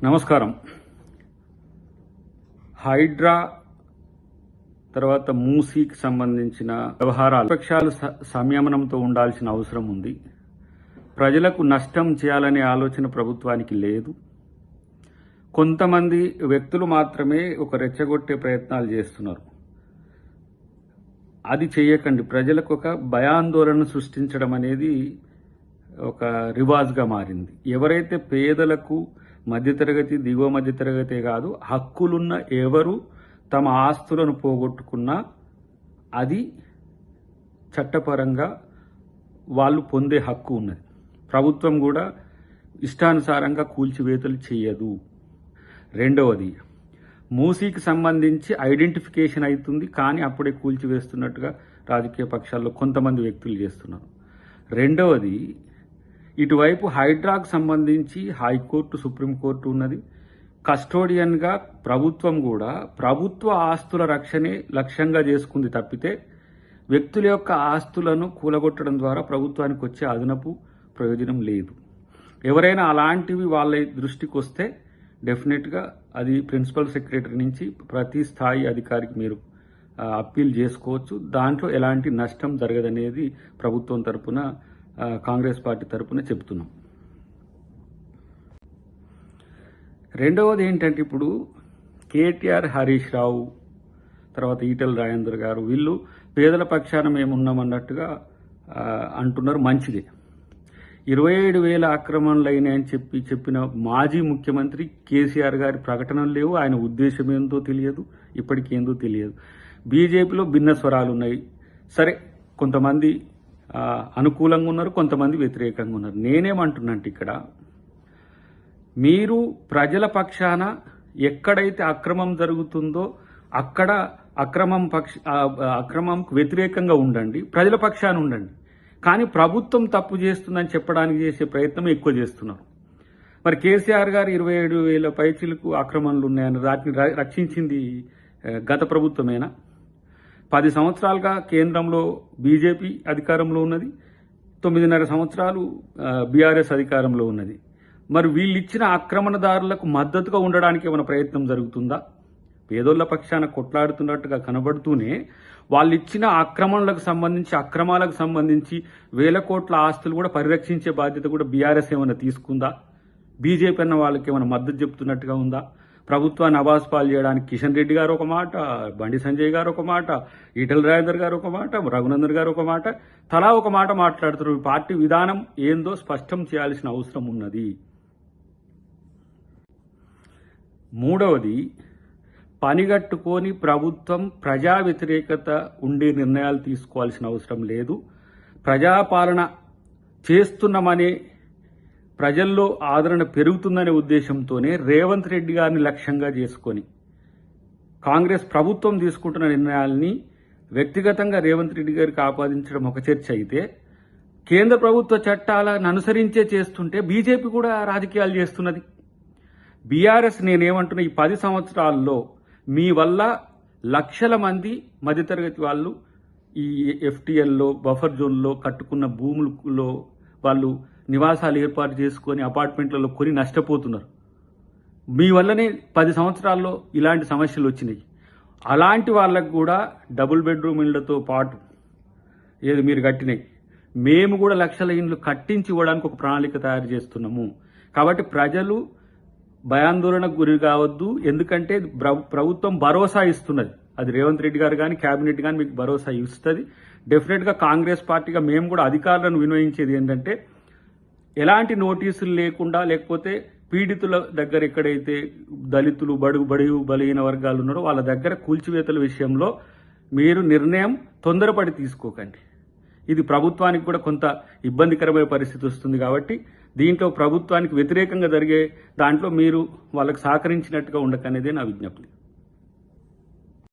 నమస్కారం. హైడ్రా తర్వాత మూసీకి సంబంధించిన వ్యవహారాలు విపక్షాలు సంయమనంతో ఉండాల్సిన అవసరం ఉంది. ప్రజలకు నష్టం చేయాలనే ఆలోచన ప్రభుత్వానికి లేదు. కొంతమంది వ్యక్తులు మాత్రమే ఒక రెచ్చగొట్టే ప్రయత్నాలు చేస్తున్నారు. అది చేయకండి. ప్రజలకు ఒక భయాందోళన సృష్టించడం అనేది ఒక రివాజ్గా మారింది. ఎవరైతే పేదలకు, మధ్యతరగతి, దిగువ మధ్యతరగతే కాదు, హక్కులున్న ఎవరు తమ ఆస్తులను పోగొట్టుకున్నా అది చట్టపరంగా వాళ్ళు పొందే హక్కు ఉన్నది. ప్రభుత్వం కూడా ఇష్టానుసారంగా కూల్చివేతలు చేయదు. రెండవది, మూసీకి సంబంధించి ఐడెంటిఫికేషన్ అవుతుంది, కానీ అప్పుడే కూల్చివేస్తున్నట్టుగా రాజకీయ పక్షాల్లో కొంతమంది వ్యక్తులు చేస్తున్నారు. రెండవది, ఇటువైపు హైడ్రాకు సంబంధించి హైకోర్టు, సుప్రీంకోర్టు ఉన్నది. కస్టోడియన్గా ప్రభుత్వం కూడా ప్రభుత్వ ఆస్తుల రక్షణే లక్ష్యంగా చేసుకుంది తప్పితే వ్యక్తుల యొక్క ఆస్తులను కూలగొట్టడం ద్వారా ప్రభుత్వానికి వచ్చే అదనపు ప్రయోజనం లేదు. ఎవరైనా అలాంటివి వాళ్ళ దృష్టికి వస్తే డెఫినెట్గా అది ప్రిన్సిపల్ సెక్రటరీ నుంచి ప్రతి స్థాయి అధికారికి మీరు అప్పీల్ చేసుకోవచ్చు. దాంట్లో ఎలాంటి నష్టం జరగదనేది ప్రభుత్వం తరపున, కాంగ్రెస్ పార్టీ తరపున చెబుతున్నాం. రెండవది ఏంటంటే, ఇప్పుడు కేటీఆర్, హరీష్ రావు, తర్వాత ఈటెల రాజేందర్ గారు వీళ్ళు పేదల పక్షాన మేమున్నామన్నట్టుగా అంటున్నారు. మంచిదే. 27,000 ఆక్రమణలు అయినాయని చెప్పిన మాజీ ముఖ్యమంత్రి కేసీఆర్ గారి ప్రకటనలు లేవు. ఆయన ఉద్దేశం ఏందో తెలియదు, ఇప్పటికేందో తెలియదు. బీజేపీలో భిన్న స్వరాలు ఉన్నాయి. సరే, కొంతమంది అనుకూలంగా ఉన్నారు, కొంతమంది వ్యతిరేకంగా ఉన్నారు. నేనేమంటున్నాంటే, ఇక్కడ మీరు ప్రజల పక్షాన ఎక్కడైతే అక్రమం జరుగుతుందో అక్కడ అక్రమంకు వ్యతిరేకంగా ఉండండి, ప్రజల పక్షాన ఉండండి. కానీ ప్రభుత్వం తప్పు చేస్తుందని చెప్పడానికి చేసే ప్రయత్నం ఎక్కువ చేస్తున్నారు. మరి కేసీఆర్ గారు 27,000 పైచిలకు ఆక్రమణలు ఉన్నాయని వాటిని రక్షించింది గత ప్రభుత్వమేనా? 10 సంవత్సరాలుగా కేంద్రంలో బీజేపీ అధికారంలో ఉన్నది, 9.5 సంవత్సరాలు బీఆర్ఎస్ అధికారంలో ఉన్నది. మరి వీళ్ళు ఇచ్చిన ఆక్రమణదారులకు మద్దతుగా ఉండడానికి ఏమైనా ప్రయత్నం జరుగుతుందా? పేదోళ్ల పక్షాన కొట్లాడుతున్నట్టుగా కనబడుతూనే వాళ్ళు ఇచ్చిన ఆక్రమణలకు సంబంధించి, అక్రమాలకు సంబంధించి వేల కోట్ల ఆస్తులు కూడా పరిరక్షించే బాధ్యత కూడా బీఆర్ఎస్ ఏమైనా తీసుకుందా? బీజేపీ అన్న వాళ్ళకి ఏమైనా మద్దతు చెప్తున్నట్టుగా ఉందా? ప్రభుత్వాన్ని అబాస్పాలు చేయడానికి కిషన్ రెడ్డి గారు ఒక మాట, బండి సంజయ్ గారు ఒక మాట, ఈటెల రాజేందర్ గారు ఒక మాట, రఘునందన్ గారు ఒక మాట, తలా ఒక మాట మాట్లాడుతున్నారు. పార్టీ విధానం ఏందో స్పష్టం చేయాల్సిన అవసరం ఉన్నది. మూడవది, పనిగట్టుకొని ప్రభుత్వం ప్రజా వ్యతిరేకత ఉండే నిర్ణయాలు తీసుకోవాల్సిన అవసరం లేదు. ప్రజాపాలన చేస్తున్నామనే, ప్రజల్లో ఆదరణ పెరుగుతుందనే ఉద్దేశంతోనే రేవంత్ రెడ్డి గారిని లక్ష్యంగా చేసుకొని కాంగ్రెస్ ప్రభుత్వం తీసుకుంటున్న నిర్ణయాల్ని వ్యక్తిగతంగా రేవంత్ రెడ్డి గారికి ఆపాదించడం ఒక చర్చ అయితే, కేంద్ర ప్రభుత్వ చట్టాలను అనుసరించే చేస్తుంటే బీజేపీ కూడా రాజకీయాలు చేస్తున్నది. బీఆర్ఎస్ నేనేమంటున్నా, ఈ 10 సంవత్సరాల్లో మీ వల్ల లక్షల మంది మధ్యతరగతి వాళ్ళు ఈ ఎఫ్టీఎల్లో, బఫర్ జోన్లో కట్టుకున్న భూములలో వాళ్ళు నివాసాలు ఏర్పాటు చేసుకొని అపార్ట్మెంట్లలో కొని నష్టపోతున్నారు. మీ వల్లనే 10 సంవత్సరాల్లో ఇలాంటి సమస్యలు వచ్చినాయి. అలాంటి వాళ్ళకు కూడా డబుల్ బెడ్రూమ్ ఇళ్లతో పాటు ఏది మీరు కట్టినాయి, మేము కూడా లక్షల ఇండ్లు కట్టించి ఇవ్వడానికి ఒక ప్రణాళిక తయారు చేస్తున్నాము. కాబట్టి ప్రజలు భయాందోళనకు గురి కావద్దు. ఎందుకంటే ప్రభుత్వం భరోసా ఇస్తున్నది. అది రేవంత్ రెడ్డి గారు కానీ, కేబినెట్ కానీ మీకు భరోసా ఇస్తుంది. డెఫినెట్గా కాంగ్రెస్ పార్టీగా మేము కూడా అధికారులను వినియోగించేది ఏంటంటే, ఎలాంటి నోటీసులు లేకుండా, లేకపోతే పీడితుల దగ్గర ఎక్కడైతే దళితులు, బడుగు బలహీన వర్గాలు ఉన్నారో వాళ్ళ దగ్గర కూల్చివేతల విషయంలో మీరు నిర్ణయం తొందరపడి తీసుకోకండి. ఇది ప్రభుత్వానికి కూడా కొంత ఇబ్బందికరమైన పరిస్థితి వస్తుంది. కాబట్టి దీంట్లో ప్రభుత్వానికి వ్యతిరేకంగా జరిగే దాంట్లో మీరు వాళ్ళకి సహకరించినట్టుగా ఉండకనేదే నా విజ్ఞప్తి.